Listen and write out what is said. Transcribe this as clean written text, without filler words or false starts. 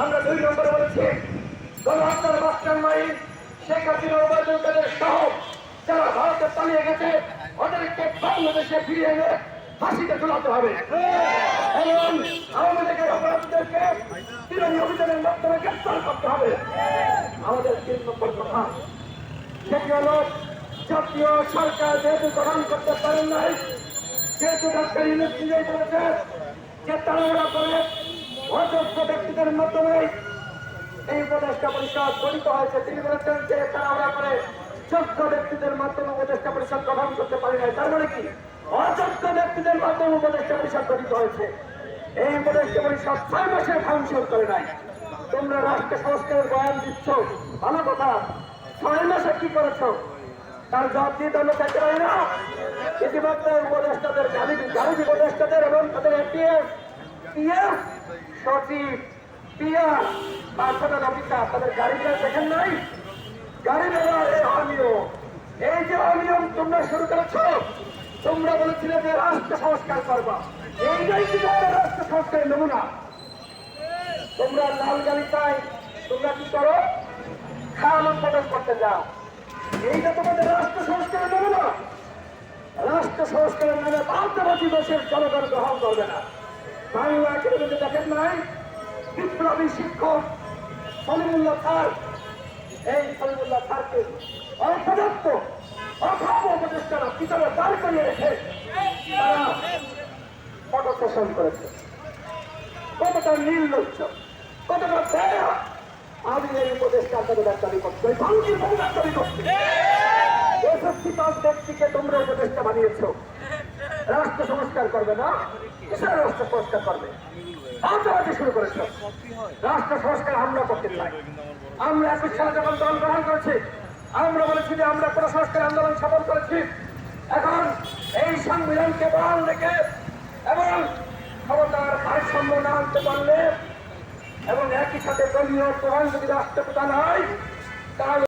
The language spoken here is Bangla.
আমরা 2 নম্বরে বলেছি গণহত্যার মাস্টারমাইন্ড শেখ হাসিনা ওবায়দুল কাদের সহ যারা ভারতে পালিয়ে গেছে ওদেরকে বাংলাদেশে ফিরিয়ে এনে ফাঁসিতে ঝুলাতে হবে এবং আওয়ামী লীগের অপরাধীদেরকে বিরোধী অভিযানের মাধ্যমে গ্রেফতার করতে হবে। আমাদের 3 নম্বর কথা সেটি হল জাতীয় সরকার যেহেতু গঠন করতে পারেন নাই, যেহেতু ডাক্তার ইউনূস নিজেই বলেছে যে তাড়াহুড়া করে অযোগ্য ব্যক্তিদের মাধ্যমে এই উপদেষ্টা পরিষদ গঠিত হয়েছে, তিনি বলেছেন যে তাড়াহুড়া করে যোগ্য ব্যক্তিদের মাধ্যমে উপদেষ্টা পরিষদ গঠন করতে পারি নাই। তার মানে কি অযোগ্য ব্যক্তিদের মাধ্যমে উপদেষ্টা পরিষদ গঠিত হয়েছে। এই উপদেষ্টা পরিষদ 6 মাসের ফাংশন করে নাই। তোমরা রাষ্ট্র সংস্কারের বয়ান দিচ্ছ, ভালো কথা, 6 মাসে কি করেছ তার জবাব দিয়ে তোমরা চাইতে পারি না। ইতিমধ্যে উপদেষ্টাদের গাড়ি উপদেষ্টাদের এবং তাদের এটিএস পিএস সচিব পিআর পার্সোনাল অফিসার তাদের গাড়িটা দেখেন নাই, গাড়ি ব্যবহার অনিয়ম। এই যে অনিয়ম তোমরা শুরু করেছ, তোমরা বলেছিলে যে রাষ্ট্র সংস্কার করবা, এইটাই কি তোমাদের রাষ্ট্র সংস্কারের নমুনা? তোমরা লাল গালিচায় তোমরা কি করো, খাওয়ানোর প্রকাশ করতে যাও, এইটা তোমাদের রাষ্ট্র সংস্কারের নমুনা? রাষ্ট্র সংস্কারের নামে পাল্টাবাদী দেশের জনগণ গ্রহণ করবে না। বাংলা একাডেমিতে দেখেন নাই বিপ্লবী শিক্ষক সলিমুল্লাহ স্যার, এই সলিমুল্লাহ স্যারকে অপদার্থ অভাব উপদেষ্টারা পিছনে দাঁড় করিয়ে রেখে তারা ফটো সেশন করেছে। কতটা নির্লজ্জ, কতটা দয়া! আমি এই উপদেষ্টার দাবি করছি, ভাঙ্গির ভূমিকার দাবি করছি। এসএসসি পাস ব্যক্তিকে তোমরা উপদেষ্টা বানিয়েছ, রাষ্ট্র সংস্কার করবে না, কিসের রাষ্ট্র সংস্কার করবে? পাল্টাবাজি শুরু করেছ, রাষ্ট্র সংস্কার আমরা করতে চাই। আমরা 21 সালে যখন দল গ্রহণ করেছি, আমরা বলেছি যে আমরা কোন সংস্কার আন্দোলন সফল করেছি। এখন এই সংবিধানকে বহাল রেখে এবং ক্ষমতার ভারসাম্য না আনতে পারলে এবং একই সাথে দলীয় প্রধান যদি রাষ্ট্রপ্রধান হয় তাহলে